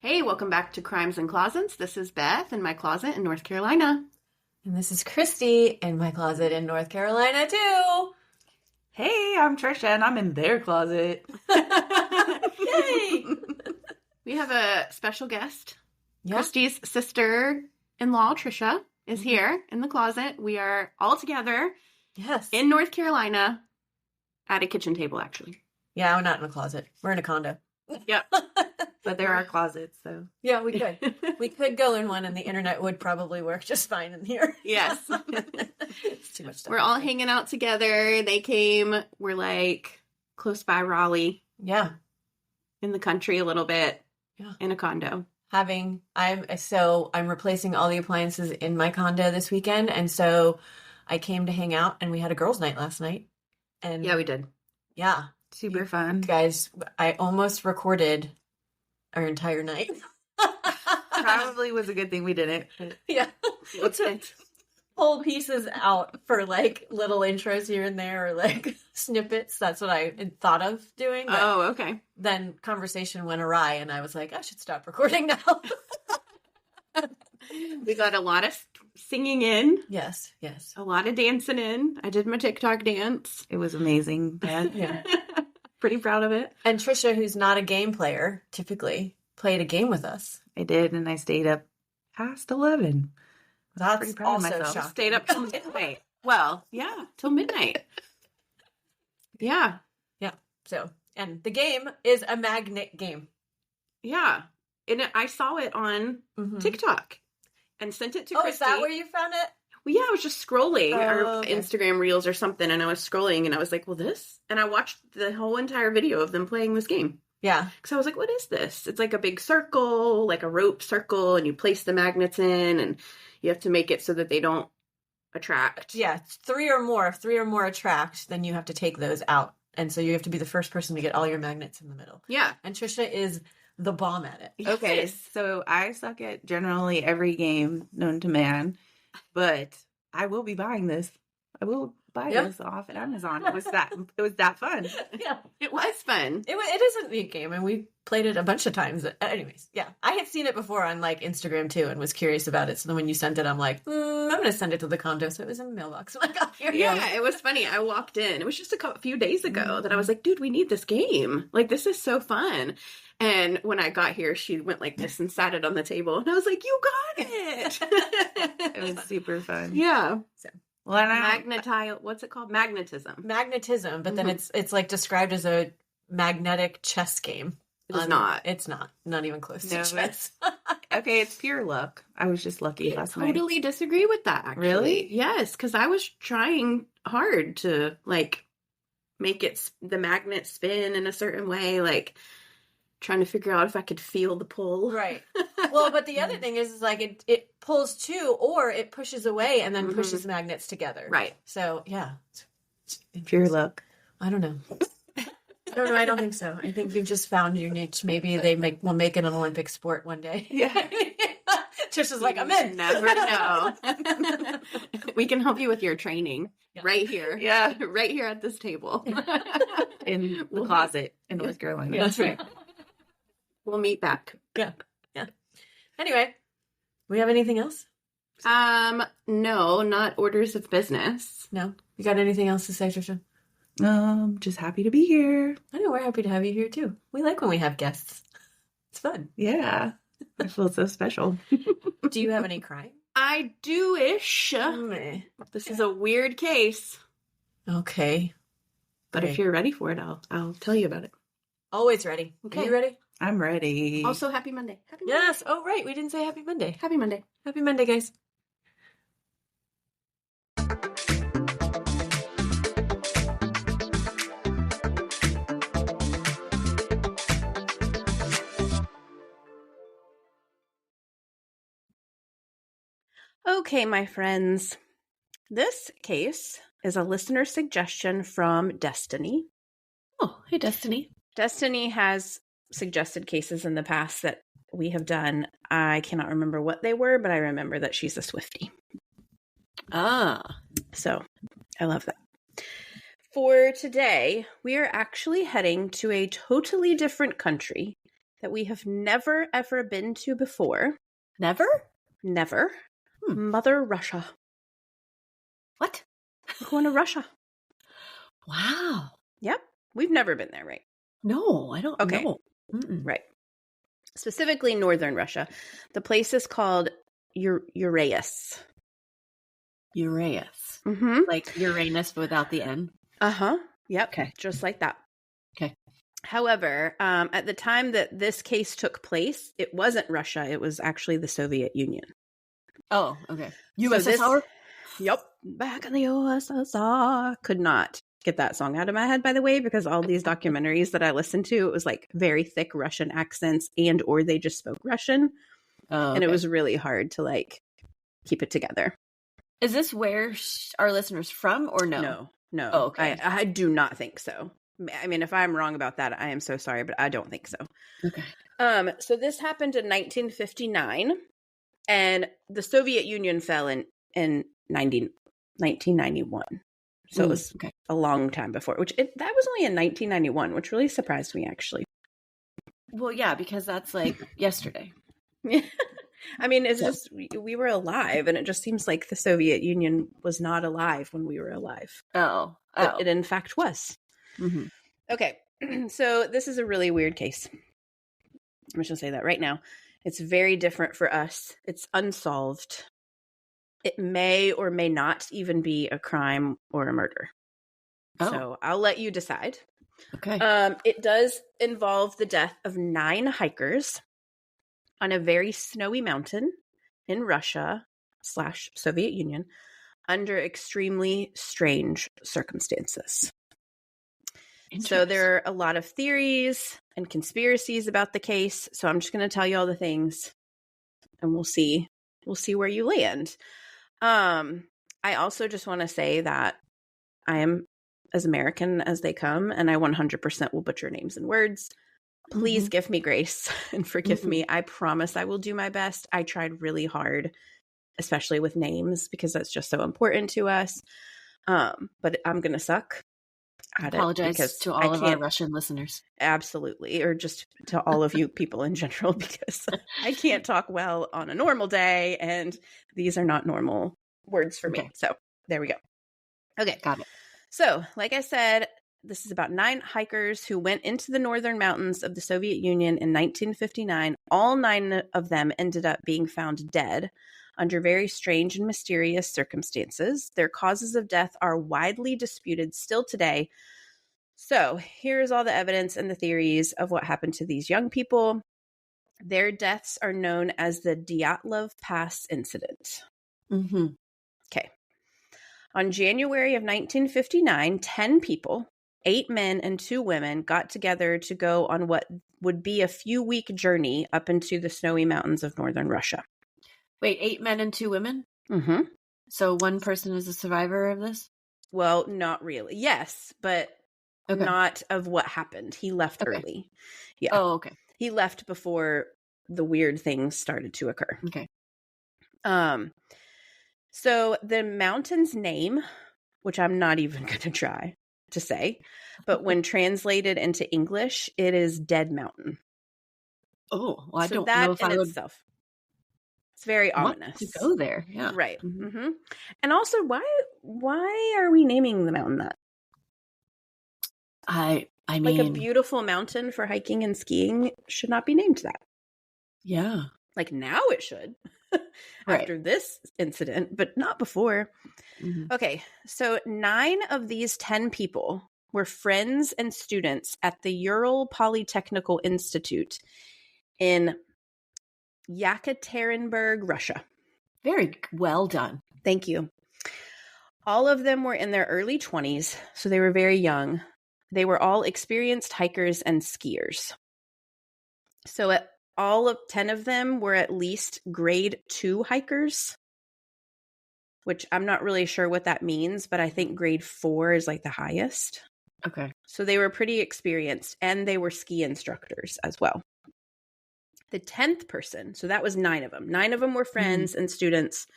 Hey, welcome back to Crimes and Closets. This is Beth in my closet in North Carolina. And this is Christy in my closet in North Carolina, too. Hey, I'm Trisha, and I'm in their closet. Yay! We have a special guest. Yeah. Christy's sister-in-law, Trisha, is here in the closet. We are all together Yes. in North Carolina at a kitchen table, actually. Yeah, we're not in a closet. We're in a condo. Yep. But there are closets, so. Yeah, we could. We could go in one, and the internet would probably work just fine in here. Yes. It's too much stuff. We're all hanging out together. They came. We're like close by Raleigh. Yeah. In the country a little bit. Yeah. In a condo. I'm replacing all the appliances in my condo this weekend, and so I came to hang out, and we had a girls' night last night. And Yeah, we did. yeah. Super fun. Guys, I almost recorded our entire night. Probably was a good thing we didn't. Yeah. What's it? Pull pieces out for like little intros here and there or like snippets. That's what I had thought of doing. But Oh, okay. then conversation went awry and I was like, I should stop recording now. We got a lot of singing in, Yes. a lot of dancing in. I did my TikTok dance. It was amazing. Yeah. Pretty proud of it. And Trisha, who's not a game player, typically played a game with us. I did, and I stayed up past 11. That's pretty proud of also myself. shocking. Stayed up till midnight. Well, yeah, till midnight. Yeah, So, and the game is a magnet game. yeah. And I saw it on Mhm. TikTok and sent it to Oh, Christy. is that where you found it? Well, yeah, I was just scrolling our Oh, okay. Instagram reels or something, and I was scrolling, and I was like, well, this? And I watched the whole entire video of them playing this game. Yeah. Because I was like, what is this? It's like a big circle, like a rope circle, and you place the magnets in, and you have to make it so that they don't attract. Yeah, it's three or more. If three or more attract, then you have to take those out. And so you have to be the first person to get all your magnets in the middle. Yeah. And Trisha is the bomb at it. Okay, Yes. so I suck at generally every game known to man, but I will be buying this. I will buy Yeah. this off at Amazon. It was that fun. Yeah. It was fun. It is a neat game, and we played it a bunch of times. Anyways, yeah. I had seen it before on, like, Instagram, too, and was curious about it. So then when you sent it, I'm like, I'm going to send it to the condo. So it was in the mailbox when I got here. Yeah, it was funny. I walked in. It was just a few days ago that I was like, dude, we need this game. Like, this is so fun. And when I got here, she went like this and sat it on the table. And I was like, you got it. It was super fun. Yeah. Well, and What's it called? Magnetism. Magnetism, but then it's like described as a magnetic chess game. It is not. It's not. Not even close No, to chess. okay, it's pure luck. I was just lucky last night. Totally disagree with that, actually. Really? Yes, because I was trying hard to, like, make the magnet spin in a certain way, like, trying to figure out if I could feel the pull. Right. Well, but the other thing is like it pulls two, or it pushes away and then pushes magnets together. Right. So yeah, Pure luck. I don't know. I don't think so. I think you've just found your niche. Maybe we'll make it an Olympic sport one day. Yeah. Trisha's like, I'm in. Never know. We can help you with your training right here. Yeah. Right here at this table. In the closet in North Carolina. That's right. We'll meet back. Yeah. Anyway, we have anything else? No, not orders of business. No. You got anything else to say, Trisha? Just happy to be here. I know we're happy to have you here too. We like when we have guests. It's fun. Yeah. I feel so special. Do you have any crime? I do-ish. This is a weird case. Okay. But if you're ready for it, I'll tell you about it. Always ready. Okay. Are you ready? I'm ready. Also, happy Monday. Happy Monday. Yes. Oh, right. We didn't say happy Monday. Happy Monday. Happy Monday, guys. Okay, my friends. This case is a listener suggestion from Destiny. Oh, hey, Destiny. Destiny has suggested cases in the past that we have done. I cannot remember what they were, but I remember that she's a Swiftie. So I love that. For today, we are actually heading to a totally different country that we have never, ever been to before. Never? Never. Mother Russia. What? We're going to Russia. Wow. Yep. We've never been there, right? No, I don't know. Right. Specifically northern Russia. The place is called Uraeus. Uraeus. Mm-hmm. Like Uranus but without the N? Uh-huh. Yep. Okay. Just like that. Okay. However, at the time that this case took place, it wasn't Russia. It was actually the Soviet Union. Oh, okay. USSR? Yep. Back in the USSR. Could not get that song out of my head, by the way, because all these documentaries that I listened to, it was like very thick Russian accents or they just spoke Russian. Oh, okay. And it was really hard to like keep it together. Is this where our listeners from or no? No. Oh, okay. I do not think so. I mean, if I'm wrong about that, I am so sorry, but I don't think so. Okay. So this happened in 1959, and the Soviet Union fell in 1991. So it was a long time before, that was only in 1991, which really surprised me, actually. Well, yeah, because that's like yesterday. I mean, it's just, we were alive, and it just seems like the Soviet Union was not alive when we were alive. Oh. But it in fact was. Mm-hmm. Okay, so this is a really weird case. I'm just going to say that right now. It's very different for us. It's unsolved. It may or may not even be a crime or a murder. Oh. So I'll let you decide. Okay. It does involve the death of 9 hikers on a very snowy mountain in Russia / Soviet Union under extremely strange circumstances. So there are a lot of theories and conspiracies about the case. So I'm just going to tell you all the things, and we'll see where you land. I also just want to say that I am as American as they come, and I 100% will butcher names and words. Please give me grace and forgive me. I promise I will do my best. I tried really hard, especially with names, because that's just so important to us. But I'm going to suck. Apologize to all of our Russian listeners. Absolutely. Or just to all of you people in general, because I can't talk well on a normal day, and these are not normal words for me. So there we go. Okay. Got it. So, like I said, this is about 9 hikers who went into the northern mountains of the Soviet Union in 1959. All 9 of them ended up being found dead under very strange and mysterious circumstances. Their causes of death are widely disputed still today. So here's all the evidence and the theories of what happened to these young people. Their deaths are known as the Dyatlov Pass Incident. Mm-hmm. Okay. On January of 1959, 10 people, 8 men and 2 women, got together to go on what would be a few-week journey up into the snowy mountains of northern Russia. Wait, 8 men and 2 women? Mm-hmm. So one person is a survivor of this? Well, not really. Yes, but not of what happened. He left early. Yeah. Oh, okay. He left before the weird things started to occur. Okay. So the mountain's name, which I'm not even going to try to say, but when translated into English, it is Dead Mountain. Oh, well, I don't know if I would... itself. It's very ominous to go there. Yeah. Right. Mm-hmm. And also, why are we naming the mountain that? I mean, like a beautiful mountain for hiking and skiing should not be named that. Yeah. Like now it should after this incident, but not before. Mm-hmm. Okay. So 9 of these 10 people were friends and students at the Ural Polytechnical Institute in Yekaterinburg, Russia. Very well done. Thank you. All of them were in their early 20s, so they were very young. They were all experienced hikers and skiers. So all of 10 of them were at least grade 2 hikers, which I'm not really sure what that means, but I think grade 4 is like the highest. Okay. So they were pretty experienced, and they were ski instructors as well. The 10th person, so that was 9 of them. 9 of them were friends and students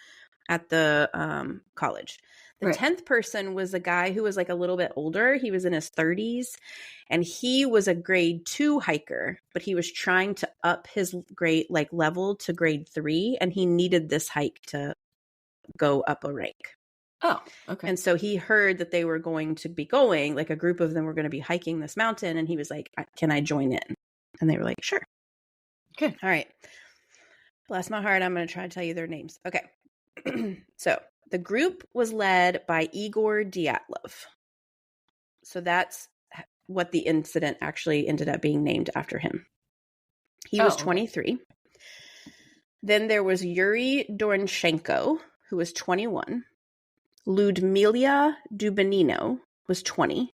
at the college. The 10th person was a guy who was like a little bit older. He was in his 30s, and he was a grade 2 hiker, but he was trying to up his grade level to grade 3, and he needed this hike to go up a rank. Oh, okay. And so he heard that they were going to be going, like a group of them were going to be hiking this mountain, and he was like, can I join in? And they were like, sure. Okay. All right. Bless my heart, I'm going to try to tell you their names. Okay. So the group was led by Igor Dyatlov. So that's what the incident actually ended up being named after him. He was 23. Okay. Then there was Yuri Dornchenko, who was 21. Ludmila Dubinino was 20.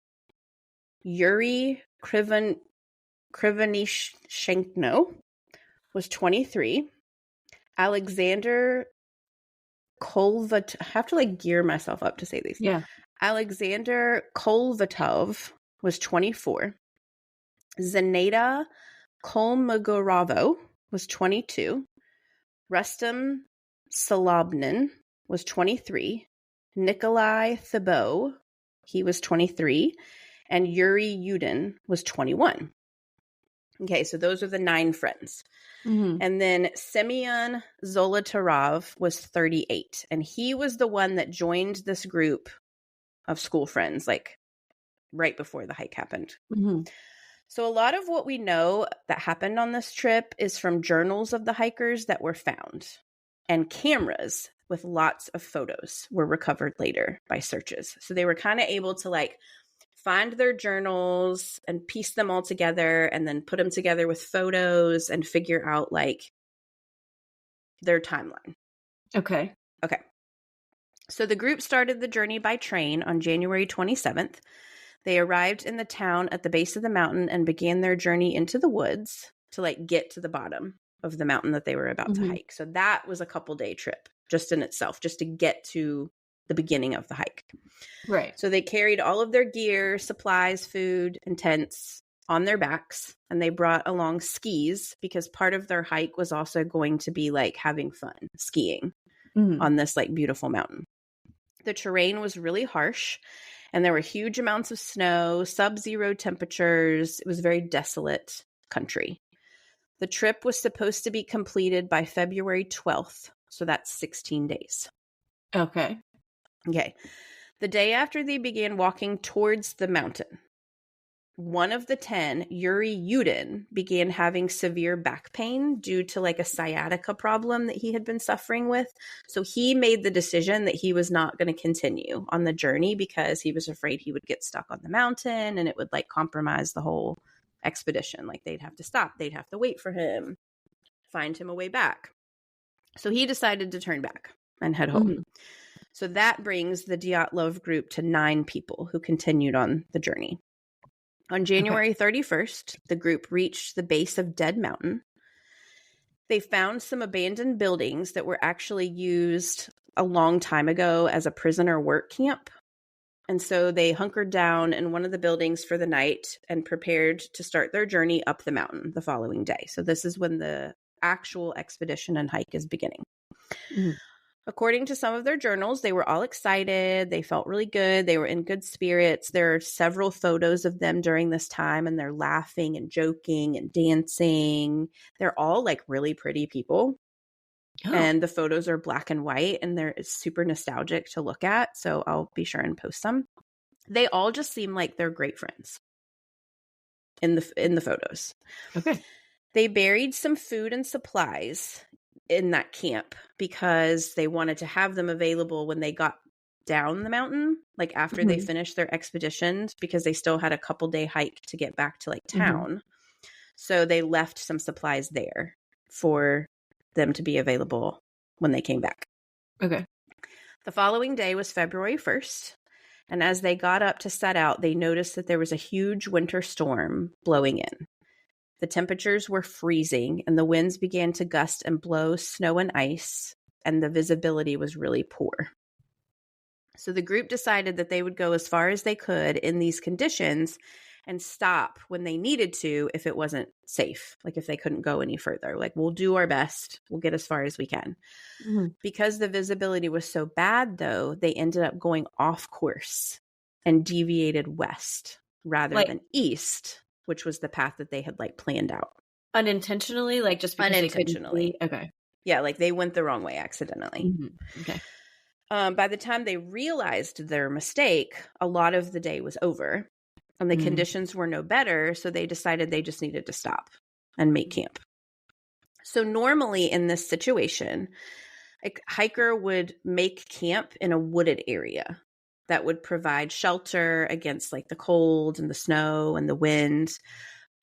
Yuri Krivonishenko was 23. Alexander Kolvat, I have to gear myself up to say these. Yeah. Alexander Kolvatov was 24. Zenata Kolmogorov was 22. Rustam Salobnin was 23. Nikolai Thibault, he was 23. And Yuri Yudin was 21. Okay, so those are the 9 friends. Mm-hmm. And then Semyon Zolotarov was 38. And he was the one that joined this group of school friends, right before the hike happened. Mm-hmm. So a lot of what we know that happened on this trip is from journals of the hikers that were found. And cameras with lots of photos were recovered later by searches. So they were kind of able to find their journals and piece them all together and then put them together with photos and figure out their timeline. Okay. Okay. So the group started the journey by train on January 27th. They arrived in the town at the base of the mountain and began their journey into the woods to get to the bottom of the mountain that they were about to hike. So that was a couple-day trip just in itself, just to get to the beginning of the hike. Right. So they carried all of their gear, supplies, food, and tents on their backs, and they brought along skis because part of their hike was also going to be having fun skiing on this beautiful mountain. The terrain was really harsh, and there were huge amounts of snow, sub-zero temperatures. It was very desolate country. The trip was supposed to be completed by February 12th, so that's 16 days. Okay. Okay. The day after they began walking towards the mountain, one of the 10, Yuri Yudin, began having severe back pain due to a sciatica problem that he had been suffering with. So he made the decision that he was not going to continue on the journey because he was afraid he would get stuck on the mountain and it would compromise the whole expedition. They'd have to stop. They'd have to wait for him, find him a way back. So he decided to turn back and head home. So that brings the Dyatlov group to 9 people who continued on the journey. On January 31st, the group reached the base of Dead Mountain. They found some abandoned buildings that were actually used a long time ago as a prisoner work camp. And so they hunkered down in one of the buildings for the night and prepared to start their journey up the mountain the following day. So this is when the actual expedition and hike is beginning. Mm-hmm. According to some of their journals, they were all excited. They felt really good. They were in good spirits. There are several photos of them during this time, and they're laughing and joking and dancing. They're all really pretty people. Oh. And the photos are black and white, and they're super nostalgic to look at. So I'll be sure and post them. They all just seem like they're great friends in the photos. Okay. They buried some food and supplies in that camp because they wanted to have them available when they got down the mountain, after they finished their expeditions, because they still had a couple day hike to get back to town. So they left some supplies there for them to be available when they came back. Okay. The following day was February 1st. And as they got up to set out, they noticed that there was a huge winter storm blowing in. The temperatures were freezing, and the winds began to gust and blow snow and ice, and the visibility was really poor. So the group decided that they would go as far as they could in these conditions and stop when they needed to if it wasn't safe, like if they couldn't go any further. Like, we'll do our best. We'll get as far as we can. Mm-hmm. Because the visibility was so bad, though, they ended up going off course and deviated west rather than east, which was the path that they had like planned out. Unintentionally, like just because unintentionally. They couldn't see? Okay. Yeah, like they went the wrong way accidentally. Mm-hmm. Okay. By the time they realized their mistake, a lot of the day was over and the conditions were no better. So they decided they just needed to stop and make camp. So normally in this situation, a hiker would make camp in a wooded area that would provide shelter against like the cold and the snow and the wind.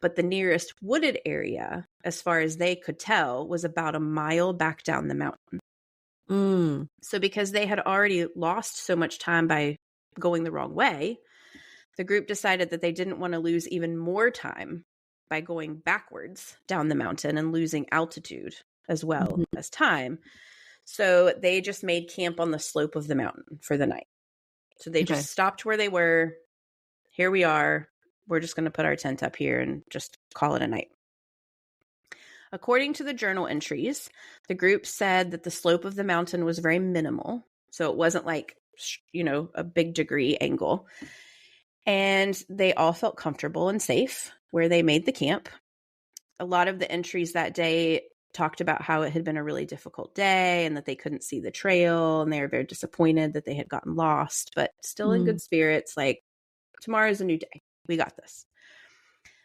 But the nearest wooded area, as far as they could tell, was about a mile back down the mountain. So because they had already lost so much time by going the wrong way, the group decided that they didn't want to lose even more time by going backwards down the mountain and losing altitude as well as time. So they just made camp on the slope of the mountain for the night. So they just stopped where they were. Here we are. We're just going to put our tent up here and just call it a night. According to the journal entries, the group said that the slope of the mountain was very minimal. So it wasn't like, a big degree angle. And they all felt comfortable and safe where they made the camp. A lot of the entries that day talked about how it had been a really difficult day and that they couldn't see the trail and they were very disappointed that they had gotten lost, but still in good spirits, like, tomorrow's a new day. We got this.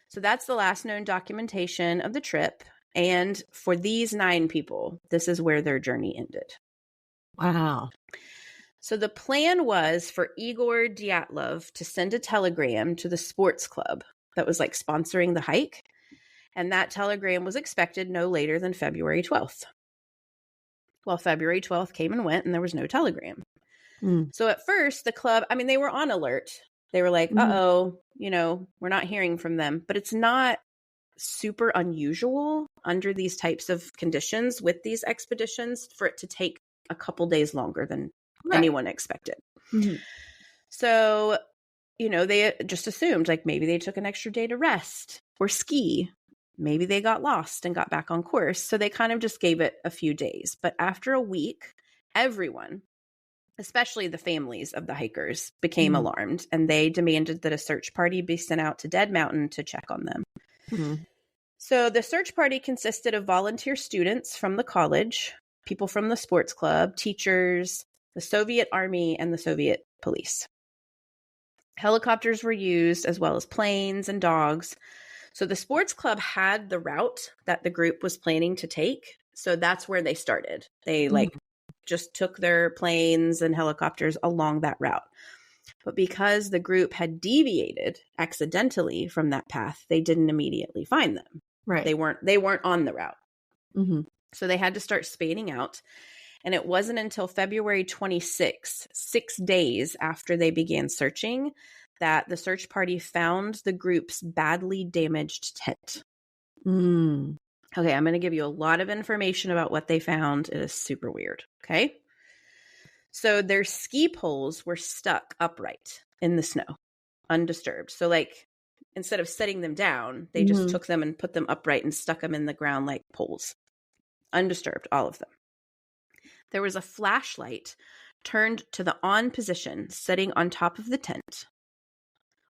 So that's the last known documentation of the trip. And for these 9 people, this is where their journey ended. Wow. So the plan was for Igor Dyatlov to send a telegram to the sports club that was like sponsoring the hike. And that telegram was expected no later than February 12th. Well, February 12th came and went and there was no telegram. So at first the club, they were on alert. They were like, uh-oh, we're not hearing from them. But it's not super unusual under these types of conditions with these expeditions for it to take a couple days longer than anyone expected. So, they just assumed like maybe they took an extra day to rest or ski. Maybe they got lost and got back on course. So they kind of just gave it a few days. But after a week, everyone, especially the families of the hikers, became alarmed and they demanded that a search party be sent out to Dead Mountain to check on them. So the search party consisted of volunteer students from the college, people from the sports club, teachers, the Soviet Army, and the Soviet police. Helicopters were used as well as planes and dogs. So the sports club had the route that the group was planning to take. So that's where they started. They just took their planes and helicopters along that route. But because the group had deviated accidentally from that path, they didn't immediately find them. Right. They weren't on the route. So they had to start spanning out. And it wasn't until February 26, 6 days after they began searching, that the search party found the group's badly damaged tent. Okay, I'm going to give you a lot of information about what they found. It is super weird. Okay. So their ski poles were stuck upright in the snow, undisturbed. So like instead of setting them down, they just took them and put them upright and stuck them in the ground like poles. Undisturbed, all of them. There was a flashlight turned to the on position, sitting on top of the tent,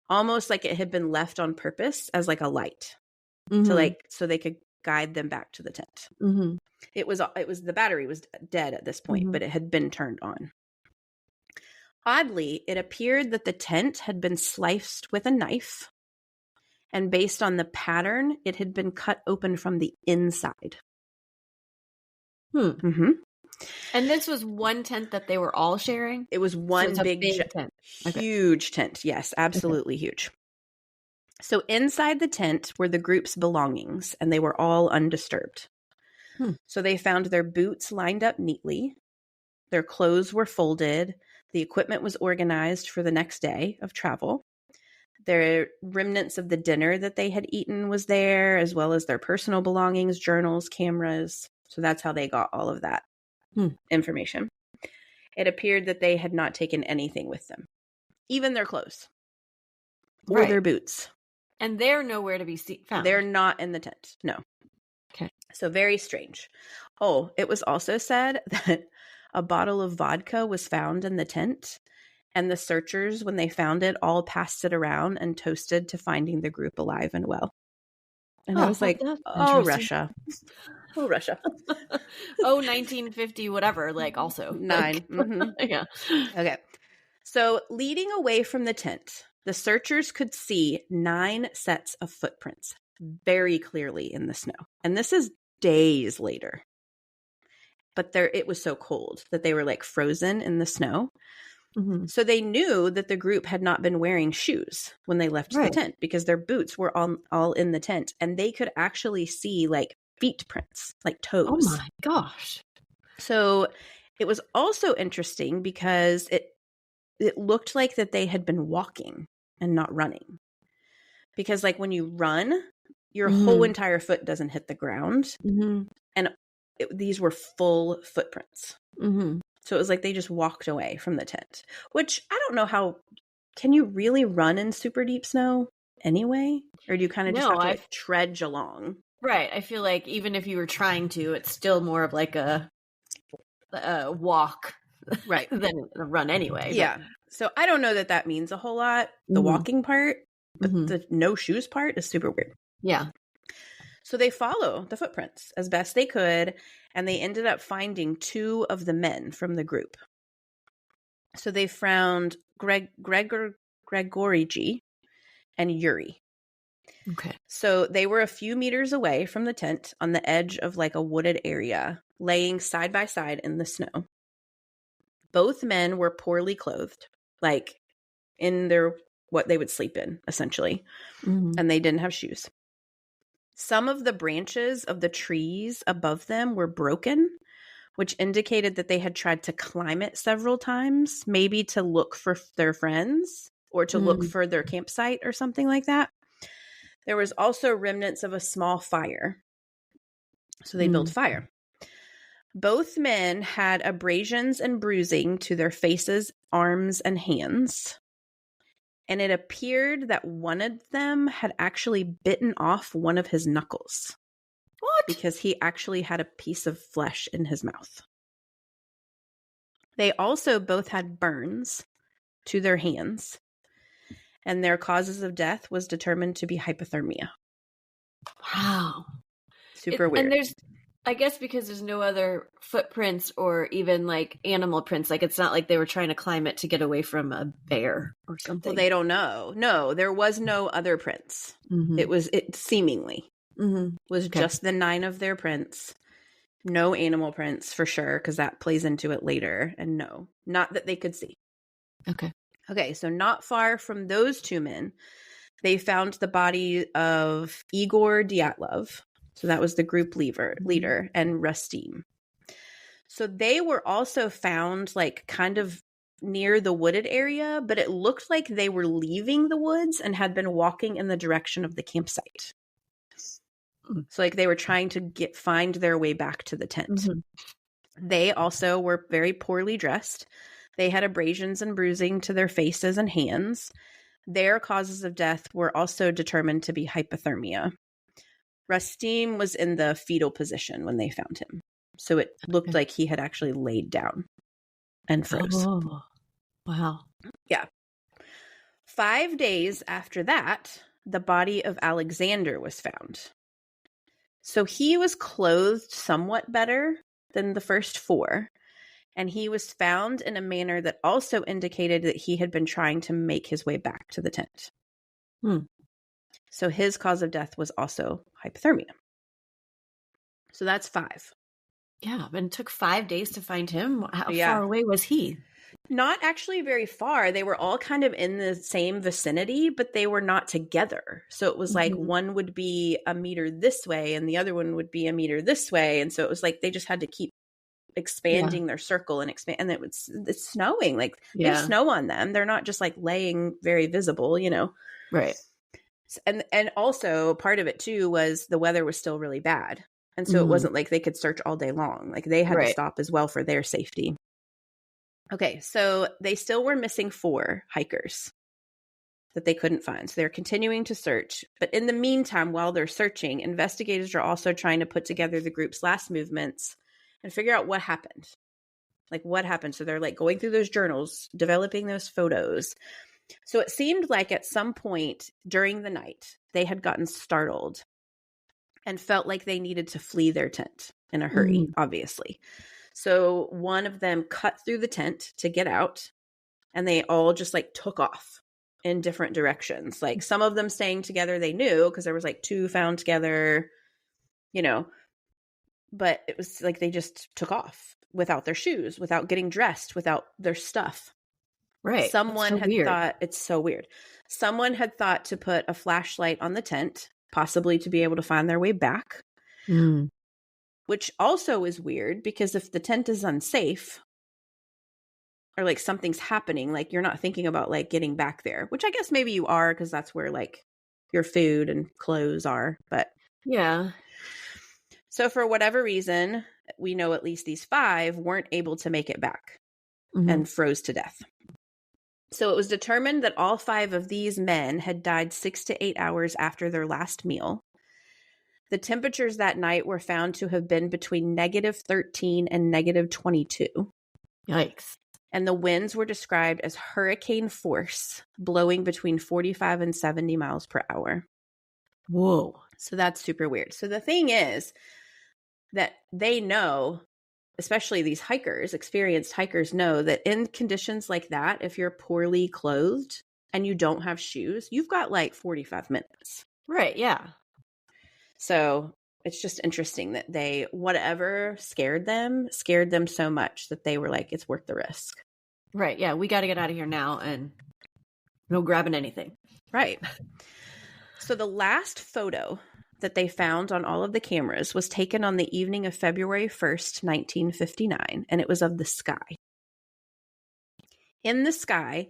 almost like it had been left on purpose as like a light to so they could guide them back to the tent. It was the battery was dead at this point, but it had been turned on. Oddly, it appeared that the tent had been sliced with a knife, and based on the pattern, it had been cut open from the inside. And this was one tent that they were all sharing? It was one big tent. Huge tent. Yes, absolutely huge. So inside the tent were the group's belongings, and they were all undisturbed. So they found their boots lined up neatly. Their clothes were folded. The equipment was organized for the next day of travel. Their remnants of the dinner that they had eaten was there, as well as their personal belongings, journals, cameras. So that's how they got all of that information. It appeared that they had not taken anything with them, even their clothes or their boots. And they're nowhere to be found. They're not in the tent. No. Okay. So very strange. Oh, it was also said that a bottle of vodka was found in the tent, and the searchers, when they found it, all passed it around and toasted to finding the group alive and well. And I was like, oh, Russia. Oh, Russia. Oh, 1950, whatever, like also. 9. Like, mm-hmm. Yeah. Okay. So leading away from the tent, the searchers could see 9 sets of footprints very clearly in the snow. And this is days later. But it was so cold that they were like frozen in the snow. Mm-hmm. So they knew that the group had not been wearing shoes when they left the tent because their boots were all in the tent. And they could actually see like feet prints, like toes. Oh my gosh. So it was also interesting because it looked like that they had been walking and not running. Because like when you run, your whole entire foot doesn't hit the ground. Mm-hmm. And these were full footprints. Mm-hmm. So it was like they just walked away from the tent, which I don't know how, can you really run in super deep snow anyway? Or do you kind of just have to like trudge along? Right. I feel like even if you were trying to, it's still more of like a walk right, than a run anyway. Yeah. So I don't know that means a whole lot, the walking part, but the no shoes part is super weird. Yeah. So they follow the footprints as best they could, and they ended up finding 2 of the men from the group. So they found Grigoriji and Yuri. Okay. So they were a few meters away from the tent on the edge of like a wooded area, laying side by side in the snow. Both men were poorly clothed, like in their what they would sleep in, essentially. Mm-hmm. And they didn't have shoes. Some of the branches of the trees above them were broken, which indicated that they had tried to climb it several times, maybe to look for their friends or to look for their campsite or something like that. There was also remnants of a small fire. So they built fire. Both men had abrasions and bruising to their faces, arms, and hands. And it appeared that one of them had actually bitten off one of his knuckles. What? Because he actually had a piece of flesh in his mouth. They also both had burns to their hands. And their causes of death was determined to be hypothermia. Wow. Super weird. And there's, I guess because there's no other footprints or even like animal prints. Like it's not like they were trying to climb it to get away from a bear or something. Well, they don't know. No, there was no other prints. Mm-hmm. It seemingly was just the 9 of their prints. No animal prints for sure, because that plays into it later. And no, not that they could see. Okay, so not far from those 2 men, they found the body of Igor Dyatlov. So that was the group leader, and Rustim. So they were also found like kind of near the wooded area, but it looked like they were leaving the woods and had been walking in the direction of the campsite. So like they were trying to find their way back to the tent. They also were very poorly dressed. They had abrasions and bruising to their faces and hands. Their causes of death were also determined to be hypothermia. Rustim was in the fetal position when they found him. So it looked like he had actually laid down and froze. Oh, wow. Yeah. 5 days after that, the body of Alexander was found. So he was clothed somewhat better than the first 4. And he was found in a manner that also indicated that he had been trying to make his way back to the tent. So his cause of death was also hypothermia. So that's 5. Yeah, but it took 5 days to find him. How far away was he? Not actually very far. They were all kind of in the same vicinity, but they were not together. So it was like one would be a meter this way and the other one would be a meter this way. And so it was like they just had to keep expanding their circle and expand. And it's snowing. Like there's snow on them. They're not just like laying very visible, you know. Right. And also part of it too was the weather was still really bad. And so it wasn't like they could search all day long. Like they had to stop as well for their safety. Okay, so they still were missing 4 hikers. that they couldn't find. So they're continuing to search. But in the meantime, while they're searching, investigators are also trying to put together the group's last movements and figure out what happened. Like, what happened? So they're like going through those journals, developing those photos. So it seemed like at some point during the night, they had gotten startled and felt like they needed to flee their tent in a hurry, obviously. So one of them cut through the tent to get out, and they all just like took off in different directions. Like some of them staying together, they knew because there was like 2 found together, you know, but it was like they just took off without their shoes, without getting dressed, without their stuff. Right. Someone had thought, it's so weird. Someone had thought to put a flashlight on the tent, possibly to be able to find their way back. Which also is weird because if the tent is unsafe or like something's happening, like you're not thinking about like getting back there, which I guess maybe you are because that's where like your food and clothes are. But yeah. So for whatever reason, we know at least these 5 weren't able to make it back and froze to death. So it was determined that all 5 of these men had died 6 to 8 hours after their last meal. The temperatures that night were found to have been between -13 and -22. Yikes. And the winds were described as hurricane force, blowing between 45 and 70 miles per hour. Whoa. So that's super weird. So the thing is that they know, especially these hikers, experienced hikers know that in conditions like that, if you're poorly clothed and you don't have shoes, you've got like 45 minutes. Right, yeah. So it's just interesting that they, whatever scared them so much that they were like, it's worth the risk. Right, yeah. We got to get out of here now and no grabbing anything. Right. So the last photo that they found on all of the cameras was taken on the evening of February 1st, 1959, and it was of the sky. In the sky,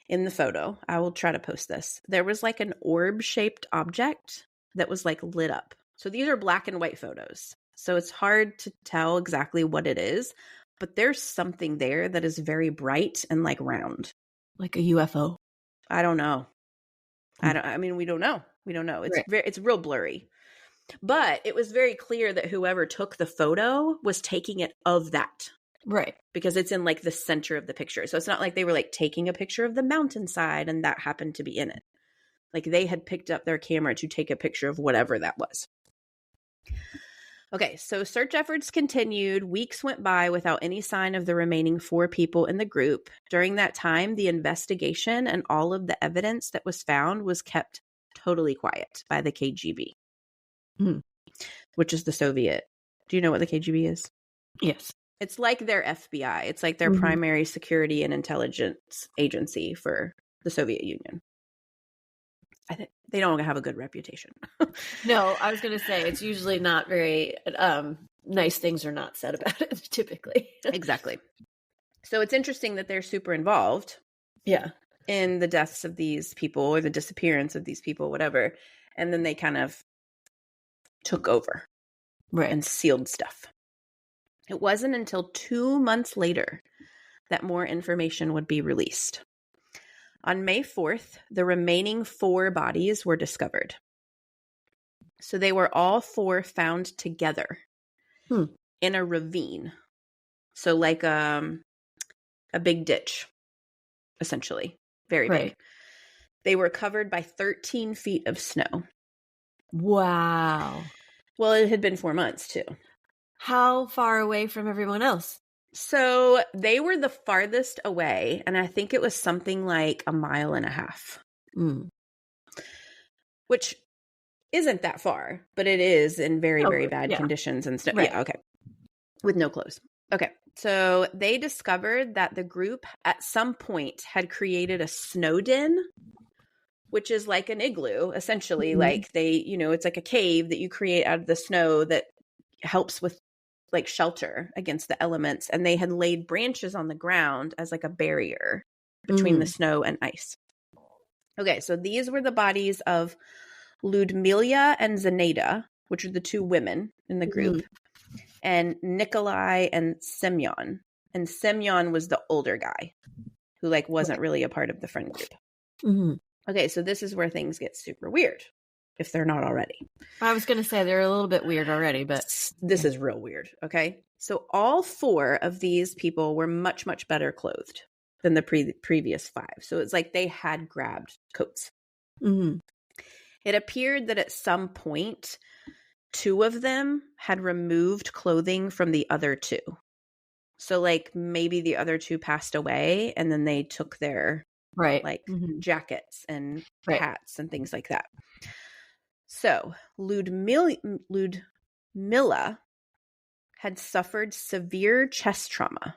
in the photo, I will try to post this, there was like an orb-shaped object that was like lit up. So these are black and white photos. So it's hard to tell exactly what it is, but there's something there that is very bright and like round. Like a UFO? I don't know. We don't know. We don't know. It's it's real blurry. But it was very clear that whoever took the photo was taking it of that. Right. Because it's in like the center of the picture. So it's not like they were like taking a picture of the mountainside and that happened to be in it. Like they had picked up their camera to take a picture of whatever that was. Okay, so search efforts continued. Weeks went by without any sign of the remaining 4 people in the group. During that time, the investigation and all of the evidence that was found was kept totally quiet by the KGB, which is the Soviet. Do you know what the KGB is? Yes. It's like their FBI. It's like their primary security and intelligence agency for the Soviet Union. I think they don't have a good reputation. No, I was going to say it's usually not very nice things are not said about it typically. Exactly. So it's interesting that they're super involved. Yeah. In the deaths of these people or the disappearance of these people, whatever. And then they kind of took over and sealed stuff. It wasn't until 2 months later that more information would be released. On May 4th, the remaining 4 bodies were discovered. So they were all 4 found together in a ravine. So like a big ditch, essentially. Very big. They were covered by 13 feet of snow. Wow. Well, it had been 4 months too. How far away from everyone else? So they were the farthest away, and I think it was something like 1.5 miles. Which isn't that far, but it is in very, very bad conditions and stuff. Yeah, okay. With no clothes. Okay. So they discovered that the group at some point had created a snow den, which is like an igloo, essentially. Like they, it's like a cave that you create out of the snow that helps with like shelter against the elements. And they had laid branches on the ground as like a barrier between the snow and ice. Okay. So these were the bodies of Ludmila and Zenaida, which are the 2 women in the group. And Nikolai and Semyon. And Semyon was the older guy who like wasn't really a part of the friend group. Okay, so this is where things get super weird, if they're not already. I was going to say they're a little bit weird already, but this is real weird, okay? So all 4 of these people were much, much better clothed than the previous 5. So it's like they had grabbed coats. Mm-hmm. It appeared that at some point, 2 of them had removed clothing from the other 2. So like maybe the other 2 passed away and then they took their jackets and hats and things like that. So Ludmilla had suffered severe chest trauma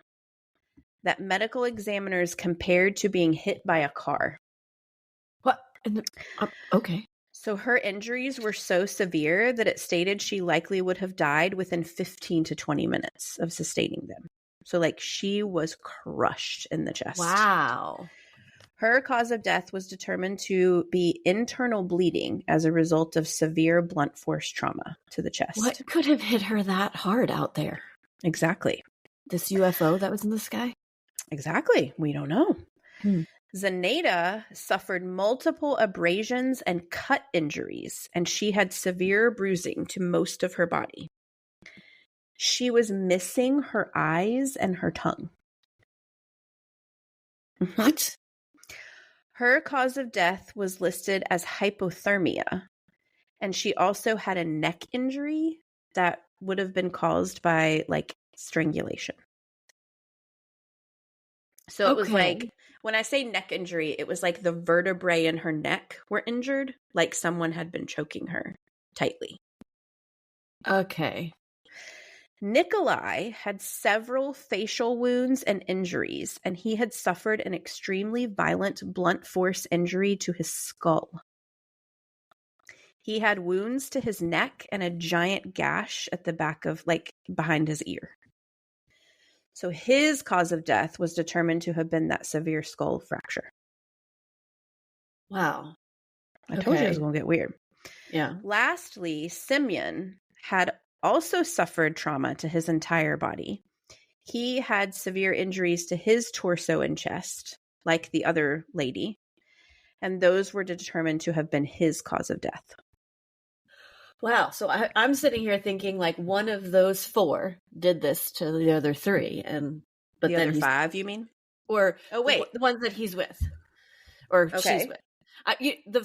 that medical examiners compared to being hit by a car. What? Okay. So her injuries were so severe that it stated she likely would have died within 15 to 20 minutes of sustaining them. So like she was crushed in the chest. Wow. Her cause of death was determined to be internal bleeding as a result of severe blunt force trauma to the chest. What could have hit her that hard out there? Exactly. This UFO that was in the sky? Exactly. We don't know. Zenaida suffered multiple abrasions and cut injuries, and she had severe bruising to most of her body. She was missing her eyes and her tongue. What? Her cause of death was listed as hypothermia, and she also had a neck injury that would have been caused by, like, strangulation. So it was like, when I say neck injury, it was like the vertebrae in her neck were injured, like someone had been choking her tightly. Okay. Nikolai had several facial wounds and injuries, and he had suffered an extremely violent blunt force injury to his skull. He had wounds to his neck and a giant gash at the back of, like, behind his ear. So his cause of death was determined to have been that severe skull fracture. Wow. I told you it was going to get weird. Yeah. Lastly, Simeon had also suffered trauma to his entire body. He had severe injuries to his torso and chest, like the other lady, and those were determined to have been his cause of death. Wow. So I'm sitting here thinking like one of those 4 did this to the other 3, but the then other 5, you mean? Or the ones that he's with, or she's with.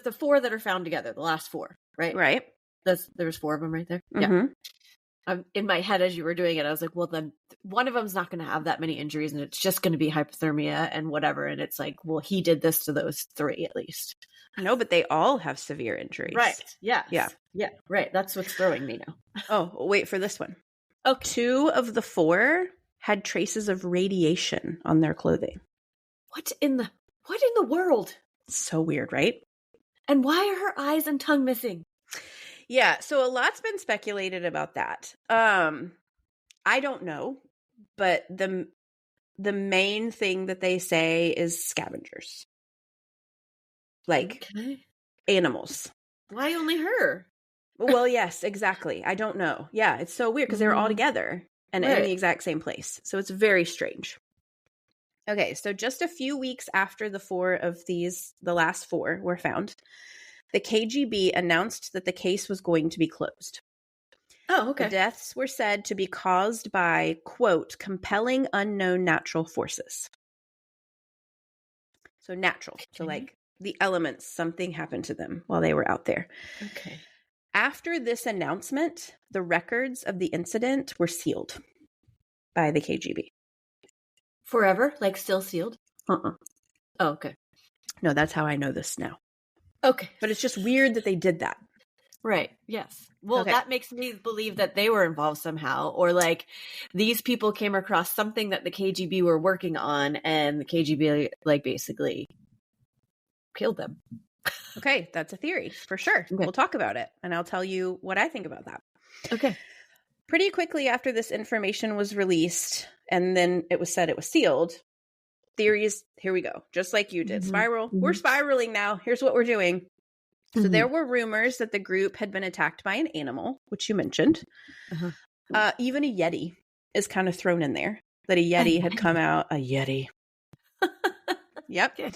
The 4 that are found together, the last 4, right? Right. There's 4 of them right there. Mm-hmm. Yeah. In my head as you were doing it, I was like, well, then one of them's not going to have that many injuries, and it's just going to be hypothermia and whatever. And it's like, well, he did this to those 3 at least. No, but they all have severe injuries. Right. Yes. Yeah. Yeah. Right. That's what's throwing me now. Oh, wait for this one. Okay. 2 of the 4 had traces of radiation on their clothing. What in the world? So weird, right? And why are her eyes and tongue missing? Yeah, so a lot's been speculated about that. I don't know, but the main thing that they say is scavengers. Like animals. Why only her? Well, yes, exactly. I don't know. Yeah, it's so weird because they were all together and in the exact same place. So it's very strange. Okay, so just a few weeks after the last 4 were found, the KGB announced that the case was going to be closed. Oh, okay. The deaths were said to be caused by, quote, compelling unknown natural forces. So natural. Okay. So like the elements, something happened to them while they were out there. Okay. After this announcement, the records of the incident were sealed by the KGB. Forever? Like still sealed? Oh, okay. No, that's how I know this now. Okay. But it's just weird that they did that. Right. Yes. Well, that makes me believe that they were involved somehow, or like these people came across something that the KGB were working on and the KGB like basically killed them. Okay. That's a theory for sure. Okay. We'll talk about it and I'll tell you what I think about that. Okay. Pretty quickly after this information was released and then it was said it was sealed, theories, here we go. Just like you did. Mm-hmm. Spiral. Mm-hmm. We're spiraling now. Here's what we're doing. Mm-hmm. So there were rumors that the group had been attacked by an animal, which you mentioned. Uh-huh. Even a Yeti is kind of thrown in there. That a Yeti had come out. A Yeti. Yep. Okay.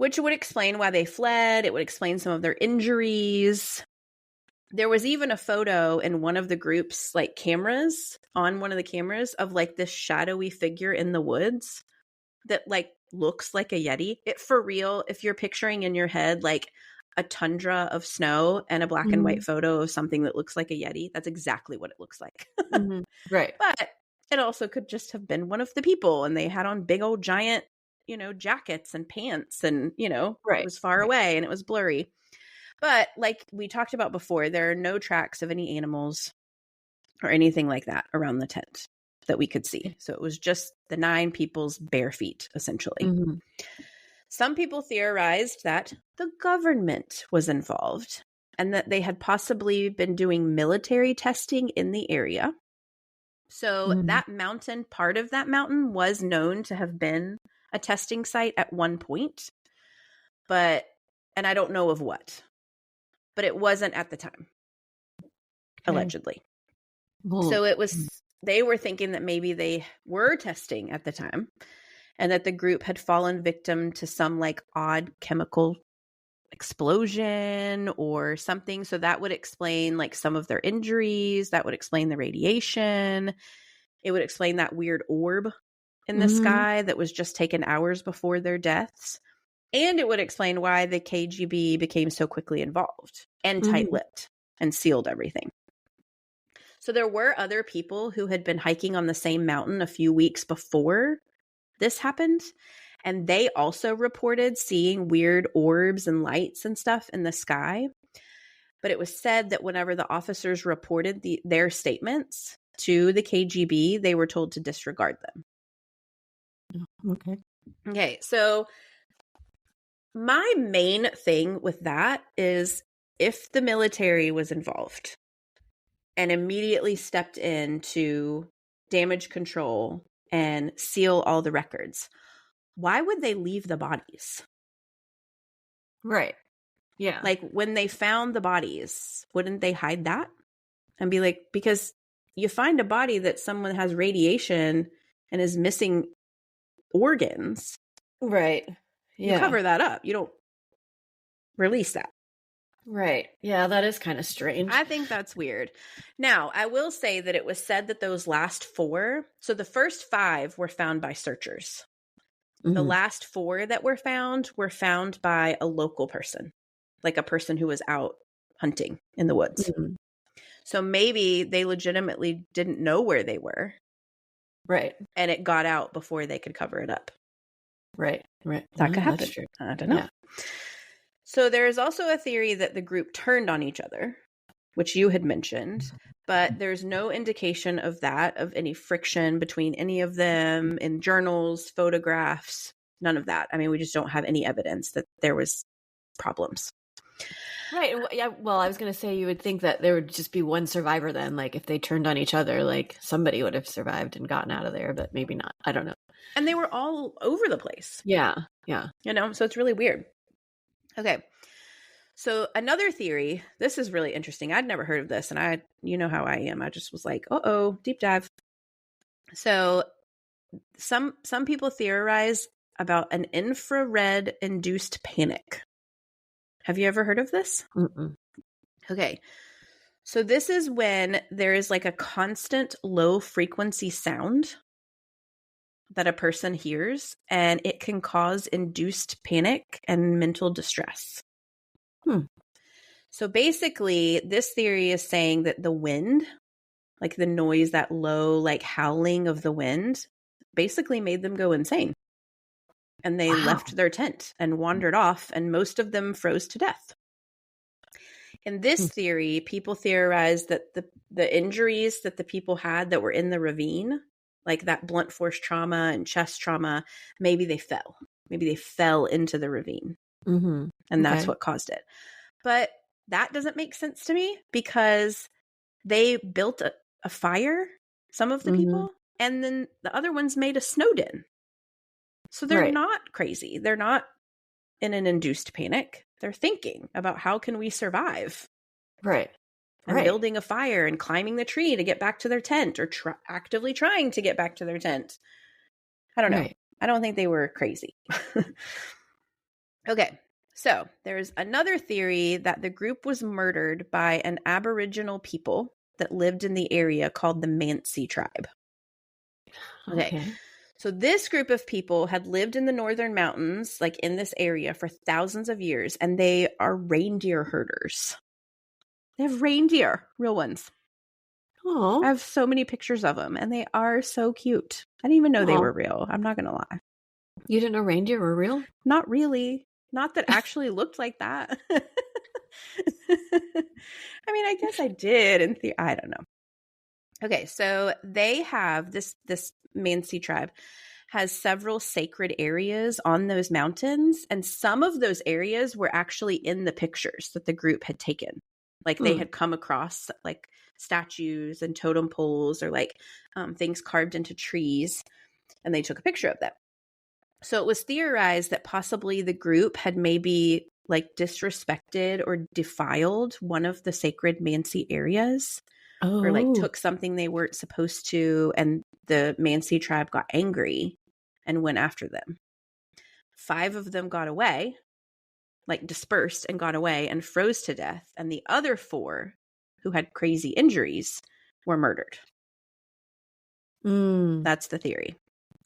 which would explain why they fled. It would explain some of their injuries. There was even a photo in one of the group's like cameras, on one of the cameras, of like this shadowy figure in the woods that like looks like a Yeti. It for real, if you're picturing in your head like a tundra of snow and a black and white photo of something that looks like a Yeti, that's exactly what it looks like. Right. But it also could just have been one of the people, and they had on big old giant, you know, jackets and pants, and, you know, it was far away and it was blurry. But like we talked about before, there are no tracks of any animals or anything like that around the tent that we could see. So it was just the 9 people's bare feet, essentially. Some people theorized that the government was involved and that they had possibly been doing military testing in the area. So that mountain, part of that mountain, was known to have been a testing site at one point. But, and I don't know of what. But it wasn't at the time, allegedly. So it was, they were thinking that maybe they were testing at the time and that the group had fallen victim to some like odd chemical explosion or something. So that would explain like some of their injuries. That would explain the radiation. It would explain that weird orb in the sky that was just taken hours before their deaths. And it would explain why the KGB became so quickly involved and tight-lipped and sealed everything. So there were other people who had been hiking on the same mountain a few weeks before this happened. And they also reported seeing weird orbs and lights and stuff in the sky. But it was said that whenever the officers reported their statements to the KGB, they were told to disregard them. Okay, so my main thing with that is if the military was involved and immediately stepped in to damage control and seal all the records, why would they leave the bodies? Right. Yeah. Like when they found the bodies, wouldn't they hide that and be like, because you find a body that someone has radiation and is missing organs. Right. You cover that up. You don't release that. Right. Yeah, that is kind of strange. I think that's weird. Now, I will say that it was said that those last 4, so the first 5 were found by searchers. The last 4 that were found by a local person, like a person who was out hunting in the woods. So maybe they legitimately didn't know where they were. Right. And it got out before they could cover it up. Right. That could happen. I don't know. Yeah. So there is also a theory that the group turned on each other, which you had mentioned, but there's no indication of that, of any friction between any of them in journals, photographs, none of that. I mean, we just don't have any evidence that there was problems. Right. Yeah. Well, I was going to say you would think that there would just be one survivor then. Like if they turned on each other, like somebody would have survived and gotten out of there, but maybe not. I don't know. And they were all over the place. Yeah. Yeah. You know, so it's really weird. Okay. So another theory, this is really interesting. I'd never heard of this, and you know how I am. I just was like, deep dive. So some people theorize about an infrared induced panic. Have you ever heard of this? Okay. So this is when there is like a constant low frequency sound that a person hears, and it can cause induced panic and mental distress. So basically, this theory is saying that the wind, like the noise, that low, like howling of the wind, basically made them go insane. And they left their tent and wandered off, and most of them froze to death. In this theory, people theorize that the injuries that the people had that were in the ravine, like that blunt force trauma and chest trauma, maybe they fell. Maybe they fell into the ravine. And that's what caused it. But that doesn't make sense to me, because they built a fire, some of the people, and then the other ones made a snow den. So they're not crazy. They're not in an induced panic. They're thinking about how can we survive. Right. And building a fire and climbing the tree to get back to their tent, or actively trying to get back to their tent. I don't know. I don't think they were crazy. Okay, so there's another theory that the group was murdered by an Aboriginal people that lived in the area called the Mansi tribe. Okay. So this group of people had lived in the northern mountains, like in this area, for thousands of years, and they are reindeer herders. They have reindeer, real ones. Oh, I have so many pictures of them, and they are so cute. I didn't even know they were real. I'm not going to lie. You didn't know reindeer were real? Not really. Not that actually looked like that. I mean, I guess I did in theory. I don't know. Okay, so they have this Mansi tribe has several sacred areas on those mountains, and some of those areas were actually in the pictures that the group had taken. Like they had come across like statues and totem poles or like things carved into trees, and they took a picture of them. So it was theorized that possibly the group had maybe like disrespected or defiled one of the sacred Mansi areas. Or like took something they weren't supposed to, and the Mansi tribe got angry and went after them. 5 of them got away, like dispersed and got away and froze to death, and the other 4 who had crazy injuries were murdered. That's the theory.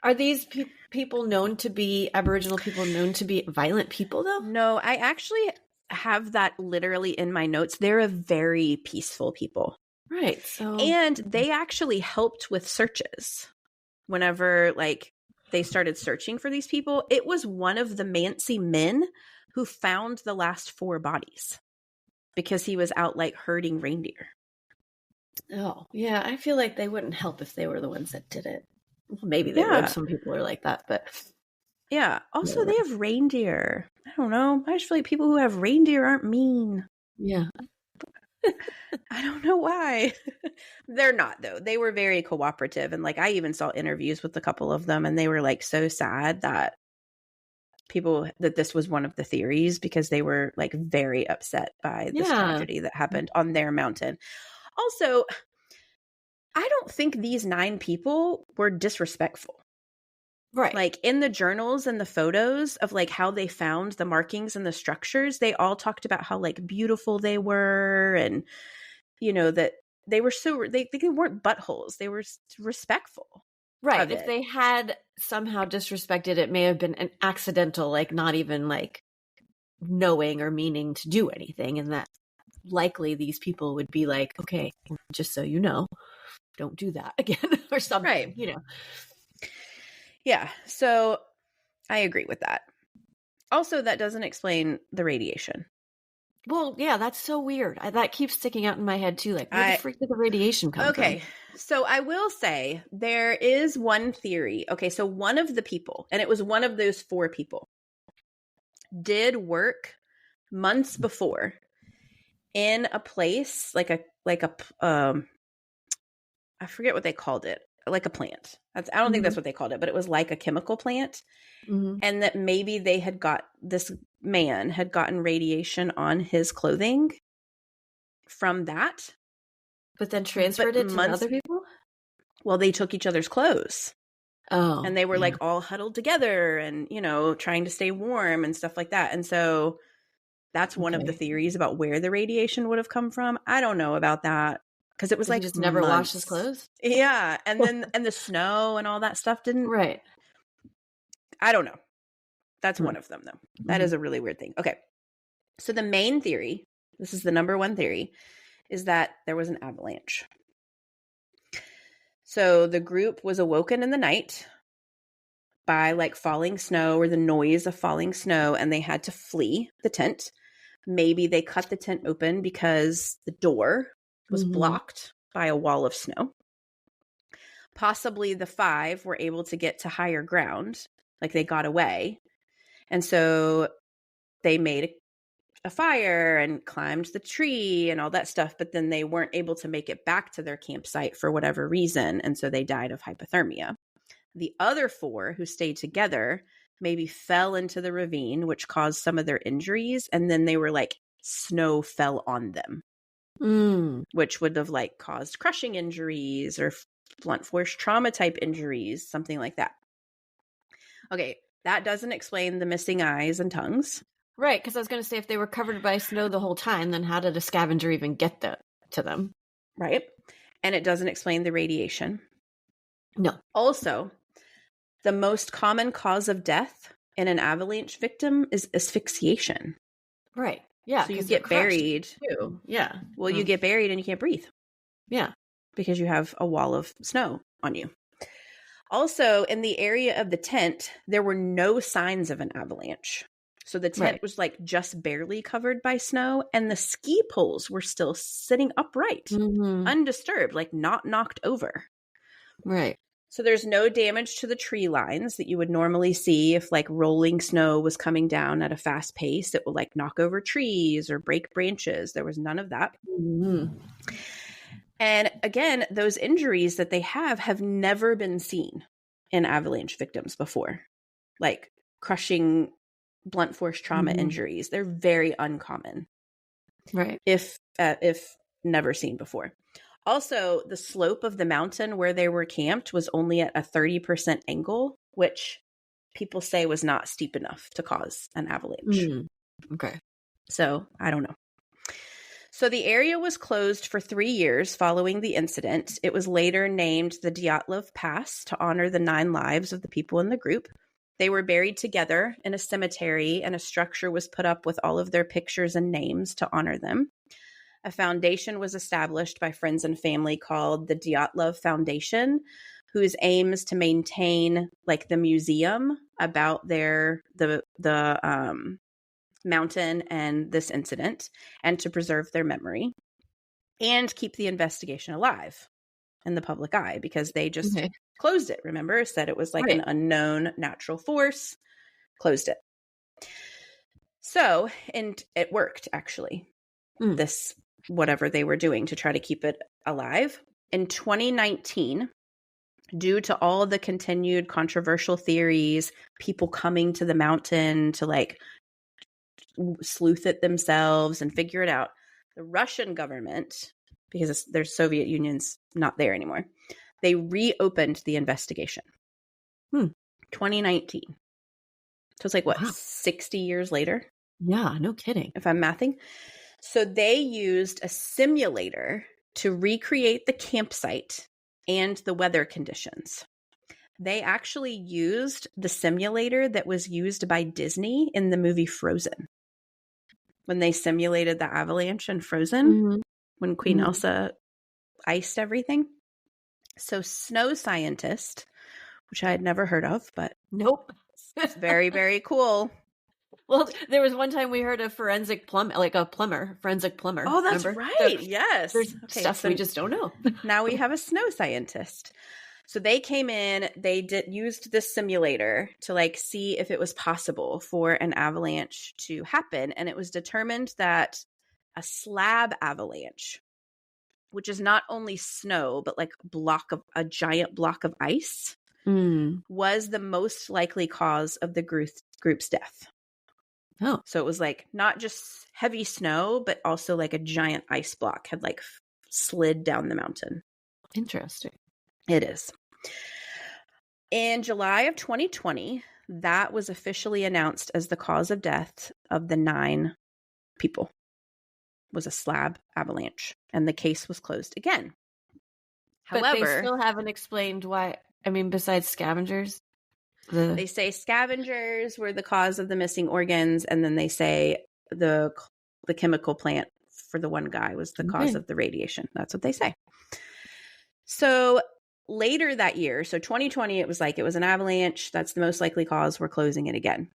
Are these people known to be Aboriginal people known to be violent people though? No, I actually have that literally in my notes. They're a very peaceful people. Right. So, and they actually helped with searches whenever like they started searching for these people. It was one of the Mansi men who found the last 4 bodies because he was out like herding reindeer. Oh, yeah. I feel like they wouldn't help if they were the ones that did it. Maybe they would. Some people are like that, but yeah. Also, they have reindeer. I don't know. I just feel like people who have reindeer aren't mean. Yeah. I don't know why. They're not, though. They were very cooperative. And like I even saw interviews with a couple of them, and they were like so sad that this was one of the theories because they were like very upset by this tragedy that happened on their mountain. Also, I don't think these 9 people were disrespectful. Right. Like in the journals and the photos of like how they found the markings and the structures, they all talked about how like beautiful they were, and you know that they were so they weren't buttholes. They were respectful. Right. If they had somehow disrespected, it may have been an accidental, like not even like knowing or meaning to do anything, and that likely these people would be like, okay, just so you know, don't do that again or something. Right. You know. Yeah, so I agree with that. Also, that doesn't explain the radiation. Well, yeah, that's so weird. That keeps sticking out in my head too. Like, where the freak did the radiation come from? Okay, so I will say there is one theory. Okay, so one of the people, and it was one of those 4 people, did work months before in a place like a I forget what they called it. Like a plant. I don't think that's what they called it, but it was like a chemical plant. And that maybe this man had gotten radiation on his clothing from that. But then transferred it to other people? Well, they took each other's clothes. Oh. And they were like all huddled together and, you know, trying to stay warm and stuff like that. And so that's one of the theories about where the radiation would have come from. I don't know about that. Because it was like he just never washed his clothes. Yeah, and then and the snow and all that stuff didn't. Right. I don't know. That's one of them, though. That is a really weird thing. Okay, so the main theory, this is the number 1 theory, is that there was an avalanche. So the group was awoken in the night by like falling snow or the noise of falling snow, and they had to flee the tent. Maybe they cut the tent open because the door was blocked by a wall of snow. Possibly the 5 were able to get to higher ground, like they got away. And so they made a fire and climbed the tree and all that stuff, but then they weren't able to make it back to their campsite for whatever reason, and so they died of hypothermia. The other 4 who stayed together maybe fell into the ravine, which caused some of their injuries, and then they were like, snow fell on them. Which would have like caused crushing injuries or blunt force trauma type injuries, something like that. Okay, That doesn't explain the missing eyes and tongues. Right, because I was going to say, if they were covered by snow the whole time, then how did a scavenger even get to them? Right. And it doesn't explain the radiation. No. Also, the most common cause of death in an avalanche victim is asphyxiation. Right. Yeah. So you get buried. Too. Yeah. Well, you get buried and you can't breathe. Yeah. Because you have a wall of snow on you. Also, in the area of the tent, there were no signs of an avalanche. So the tent was like just barely covered by snow, and the ski poles were still sitting upright, undisturbed, like not knocked over. Right. So there's no damage to the tree lines that you would normally see if like rolling snow was coming down at a fast pace. It would like knock over trees or break branches. There was none of that. Mm-hmm. And again, those injuries that they have never been seen in avalanche victims before. Like crushing blunt force trauma injuries. They're very uncommon. Right. If never seen before. Also, the slope of the mountain where they were camped was only at a 30% angle, which people say was not steep enough to cause an avalanche. Okay. So, I don't know. So, the area was closed for 3 years following the incident. It was later named the Dyatlov Pass to honor the 9 lives of the people in the group. They were buried together in a cemetery, and a structure was put up with all of their pictures and names to honor them. A foundation was established by friends and family called the Dyatlov Foundation, whose aim is to maintain like the museum about the mountain and this incident, and to preserve their memory and keep the investigation alive in the public eye, because they just closed it. Remember, said it was like an unknown natural force, closed it. So, and it worked actually. This whatever they were doing to try to keep it alive. In 2019, due to all the continued controversial theories, people coming to the mountain to like sleuth it themselves and figure it out, the Russian government, because their Soviet Union's not there anymore, they reopened the investigation. 2019. So it's like, what, 60 years later? Yeah, no kidding. If I'm mathing. So they used a simulator to recreate the campsite and the weather conditions. They actually used the simulator that was used by Disney in the movie Frozen. When they simulated the avalanche in Frozen, when Queen Elsa iced everything. So snow scientist, which I had never heard of, but it's very, very cool. Well, there was one time we heard a forensic forensic plumber. Oh, that's remember? right. Yes. There's stuff we just don't know. Now we have a snow scientist. So they came in, they used this simulator to like see if it was possible for an avalanche to happen. And it was determined that a slab avalanche, which is not only snow, but like a giant block of ice, was the most likely cause of the group's death. Oh. So it was like not just heavy snow, but also like a giant ice block had like slid down the mountain. Interesting. It is. In July of 2020, that was officially announced as the cause of death of the 9 people. It was a slab avalanche, and the case was closed again. However, but they still haven't explained why. I mean, besides scavengers? They say scavengers were the cause of the missing organs, and then they say the chemical plant for the one guy was the cause of the radiation. That's what they say. So later that year, so 2020, it was an avalanche. That's the most likely cause. We're closing it again.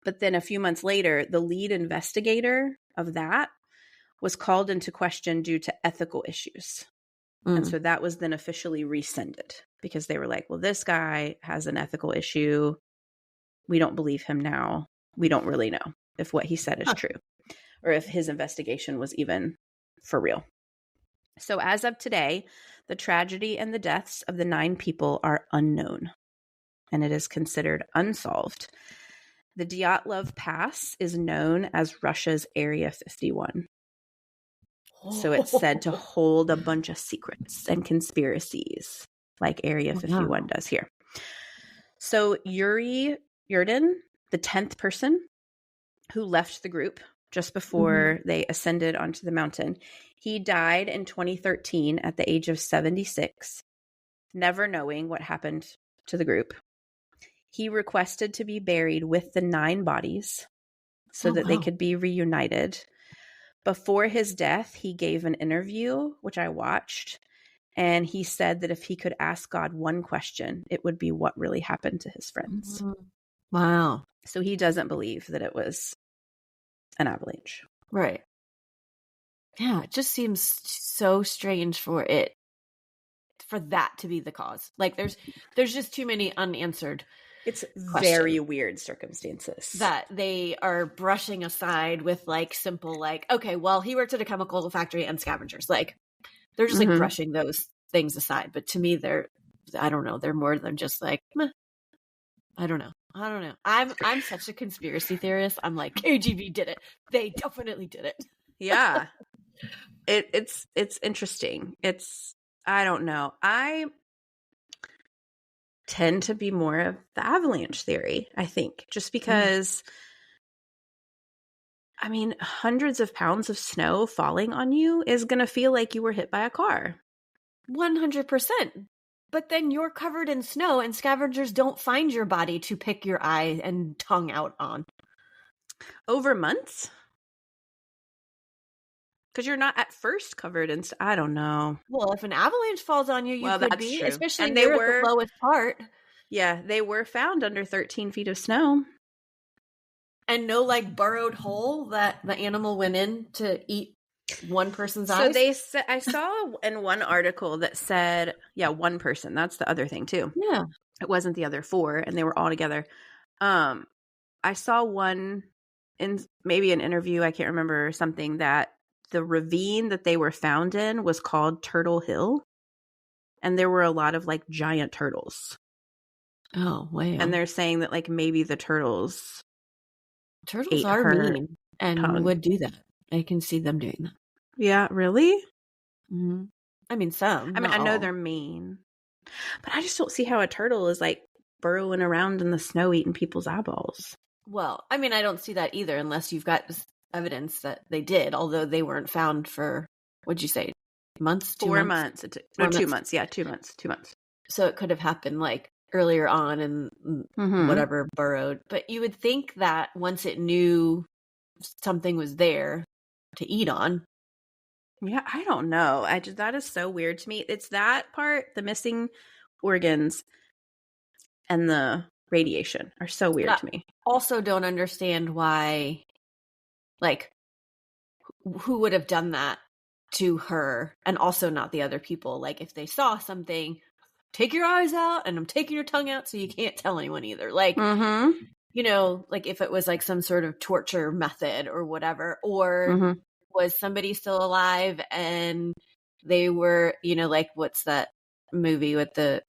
But then a few months later, the lead investigator of that was called into question due to ethical issues. And so that was then officially rescinded because they were like, well, this guy has an ethical issue. We don't believe him now. We don't really know if what he said is true or if his investigation was even for real. So as of today, the tragedy and the deaths of the 9 people are unknown, and it is considered unsolved. The Dyatlov Pass is known as Russia's Area 51. So it's said to hold a bunch of secrets and conspiracies like Area 51 does here. So Yuri Yurden, the 10th person who left the group just before they ascended onto the mountain. He died in 2013 at the age of 76, never knowing what happened to the group. He requested to be buried with the 9 bodies so that they could be reunited. Before his death, he gave an interview, which I watched, and he said that if he could ask God one question, it would be what really happened to his friends. Wow. So he doesn't believe that it was an avalanche. Right. Yeah, it just seems so strange for that to be the cause. Like there's just too many unanswered It's very weird circumstances that they are brushing aside with like simple like, okay, well, he worked at a chemical factory and scavengers. Like they're just like brushing those things aside. But to me, I don't know, they're more than just like, meh. I don't know. I'm such a conspiracy theorist. I'm like, KGB did it. They definitely did it. Yeah. It's interesting. I don't know. I tend to be more of the avalanche theory, I think, just because, I mean, hundreds of pounds of snow falling on you is going to feel like you were hit by a car. 100%. But then you're covered in snow and scavengers don't find your body to pick your eye and tongue out on. Over months? Because you're not at first covered in I don't know. Well, if an avalanche falls on you, you could be, true. Especially near the lowest part. Yeah, they were found under 13 feet of snow. And no, like, burrowed hole that the animal went in to eat one person's eyes? So they said, I saw in one article that said, yeah, one person. That's the other thing, too. Yeah. It wasn't the other 4, and they were all together. I saw one in maybe an interview, I can't remember, something that the ravine that they were found in was called Turtle Hill. And there were a lot of like giant turtles. Oh, wow. And they're saying that like maybe the turtles are mean and would do that. I can see them doing that. Yeah, really? Mm-hmm. I mean, some. I mean, I know they're mean. But I just don't see how a turtle is like burrowing around in the snow eating people's eyeballs. Well, I mean, I don't see that either unless you've got evidence that they did, although they weren't found for, what'd you say, months? 4 months. 2 months. Yeah, 2 months. 2 months. So it could have happened like earlier on and whatever burrowed. But you would think that once it knew something was there to eat on. Yeah, I don't know. That is so weird to me. It's that part, the missing organs and the radiation are so weird to me. Also don't understand why, like, who would have done that to her and also not the other people. Like, if they saw something, take your eyes out and I'm taking your tongue out so you can't tell anyone either. Like, you know, like if it was like some sort of torture method or whatever, or was somebody still alive and they were, you know, like what's that movie with the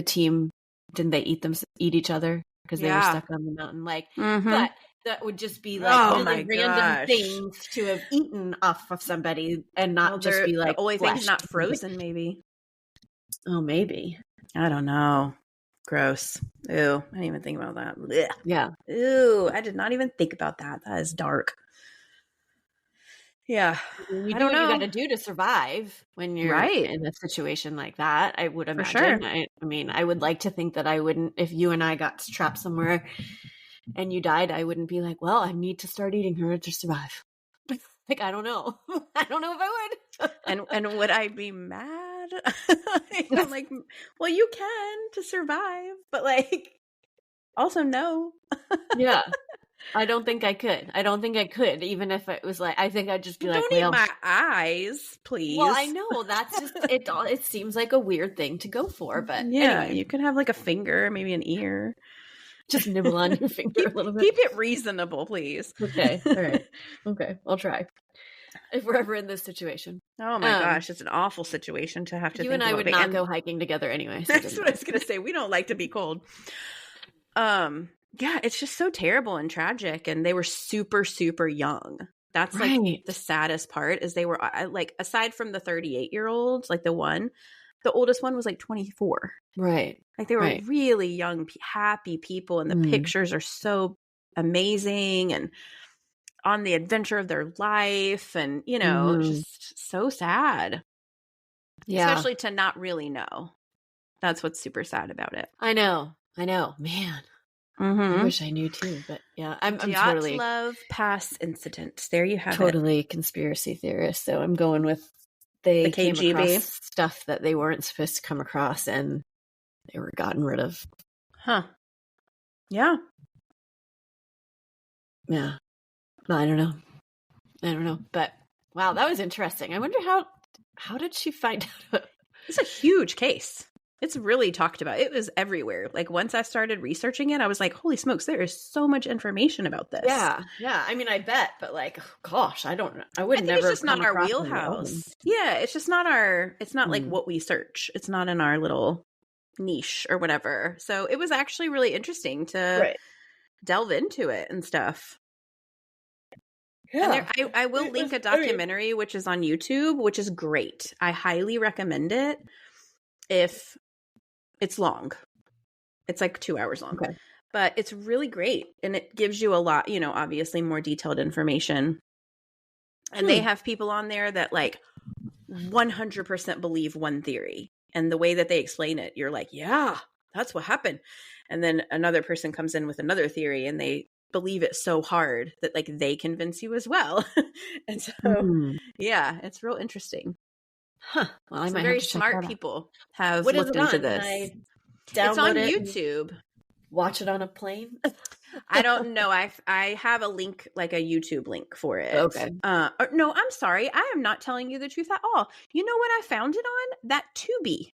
team? Didn't they eat each other because they were stuck on the mountain? Like, but that would just be like really random things to have eaten off of somebody and not just be like the only thing's not frozen, maybe. Oh, maybe. I don't know. Gross. Ew. I didn't even think about that. Blech. Yeah. Ew. I did not even think about that. That is dark. Yeah. You do what you got to do to survive when you're in a situation like that, I would imagine. For sure. I mean, I would like to think that I wouldn't, if you and I got trapped somewhere and you died, I wouldn't be like, well, I need to start eating her to survive. Like, I don't know. I don't know if I would. and would I be mad? I'm like, well, you can to survive, but like, also no. Yeah. I don't think I could, even if it was like, I think I'd just be like, don't eat my eyes, please. Well, I know, that's just, it seems like a weird thing to go for, but yeah, anyway. You can have like a finger, maybe an ear. Just nibble on your finger a little bit. Keep it reasonable, please. Okay, all right. Okay, I'll try. If we're ever in this situation. Oh my gosh, it's an awful situation to have to think about. You and I would not go hiking together anyway. So that's what I was going to say. We don't like to be cold. Yeah, it's just so terrible and tragic. And they were super, super young. That's like the saddest part is they were like, aside from the 38-year-olds, like the one, the oldest one was like 24. Right. Like they were really young, happy people, and the pictures are so amazing and on the adventure of their life, and just so sad. Yeah. Especially to not really know. That's what's super sad about it. I know. Man. I wish I knew too, but yeah, I'm totally Dyatlov Pass Incident. There you have totally conspiracy theorist. So I'm going with the KGB came across stuff that they weren't supposed to come across, and they were gotten rid of. Huh? Yeah. Yeah. Well, I don't know, but wow, that was interesting. I wonder how did she find out? It's a huge case. It's really talked about. It was everywhere. Like once I started researching it, I was like, holy smokes, there is so much information about this. Yeah. Yeah. I mean, I bet, but like, gosh, I don't know. I would never. It's just not our wheelhouse. Yeah. It's just not it's not like what we search. It's not in our little niche or whatever. So it was actually really interesting to delve into it and stuff. Yeah. And I will link a documentary, which is on YouTube, which is great. I highly recommend it. If it's long, it's like 2 hours long, but it's really great. And it gives you a lot, obviously more detailed information. And they have people on there that like 100% believe one theory. And the way that they explain it, you're like, yeah, that's what happened. And then another person comes in with another theory and they believe it so hard that like they convince you as well. And so, yeah, it's real interesting. Huh. Well, I might very have to smart people have looked into this. It's on YouTube. Watch it on a plane? I don't know. I have a link, like a YouTube link for it. Okay. No, I'm sorry. I am not telling you the truth at all. You know what I found it on? That Tubi.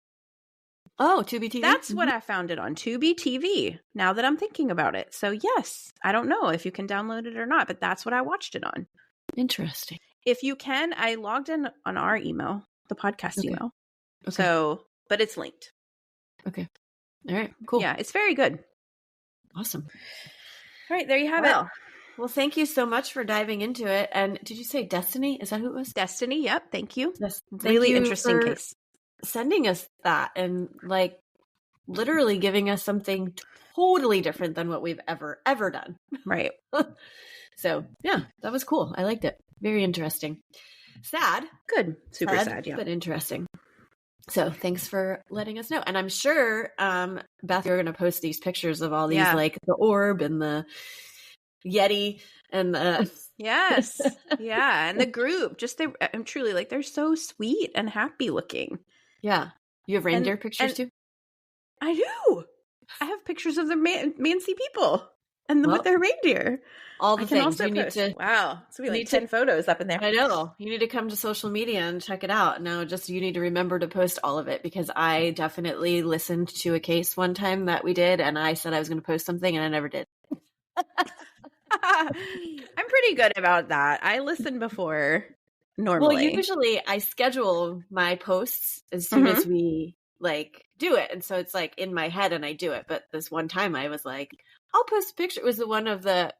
Oh, Tubi TV? That's what I found it on. Tubi TV, now that I'm thinking about it. So yes, I don't know if you can download it or not, but that's what I watched it on. Interesting. If you can, I logged in on our email. The podcast email. Okay. So, but it's linked. Okay. All right. Cool. Yeah, it's very good. Awesome. All right, there you have it. Well, thank you so much for diving into it. And did you say Destiny? Is that who it was? Destiny. Yep. Thank you. Yes. Really interesting case. Sending us that and like literally giving us something totally different than what we've ever done. Right. So yeah, that was cool. I liked it. Very interesting. Sad. Good. Super sad, yeah. But interesting. So thanks for letting us know. And I'm sure, Beth, you're going to post these pictures of all these, like the orb and the Yeti and the... Yes. Yeah. And the group, I'm truly like, they're so sweet and happy looking. Yeah. You have reindeer pictures too? I do. I have pictures of the Mansi people and with their reindeer. All the things you need to. Wow. So we like 10 photos up in there. I know. You need to come to social media and check it out. Now, you need to remember to post all of it because I definitely listened to a case one time that we did and I said I was going to post something and I never did. I'm pretty good about that. I listen before normally. Well, usually I schedule my posts as soon as we do it. And so it's like in my head and I do it. But this one time I was like, I'll post a picture. It was the one of the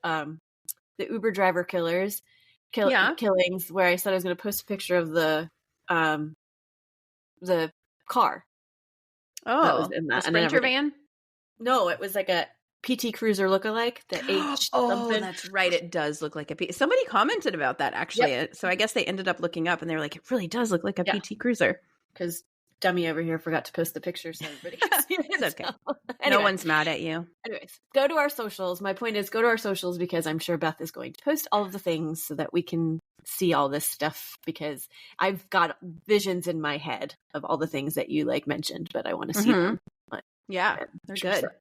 Uber driver killings where I said I was going to post a picture of the car. Oh, that was in that. The Sprinter van? No, it was like a PT Cruiser lookalike. The H something. That's right. It does look like a PT. Somebody commented about that actually. Yep. So I guess they ended up looking up and they were like, it really does look like a PT Cruiser. Because dummy over here forgot to post the picture so everybody can see it. It's okay. So, anyway. No one's mad at you. Anyways, go to our socials. My point is go to our socials because I'm sure Beth is going to post all of the things so that we can see all this stuff because I've got visions in my head of all the things that you mentioned, but I want to see them. But, yeah, they're good. Sure.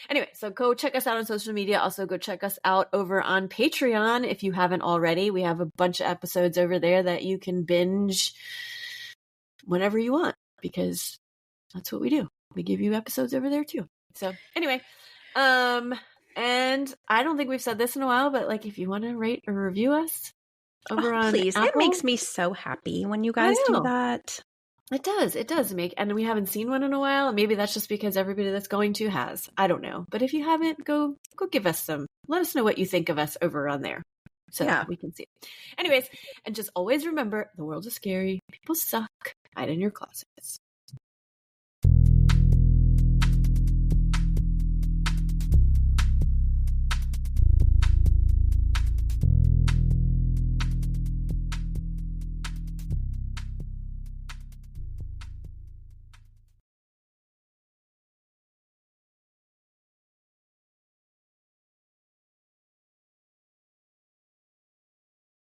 Anyway, so go check us out on social media. Also go check us out over on Patreon if you haven't already. We have a bunch of episodes over there that you can binge whenever you want. Because that's what we do. We give you episodes over there too. So anyway, and I don't think we've said this in a while, but if you want to rate or review us over on please. Apple, it makes me so happy when you guys do that. It does make, and we haven't seen one in a while. Maybe that's just because everybody that's going to has. I don't know. But if you haven't, go give us some. Let us know what you think of us over on there. So we can see it. Anyways, and just always remember, the world is scary. People suck. Hide in your closets.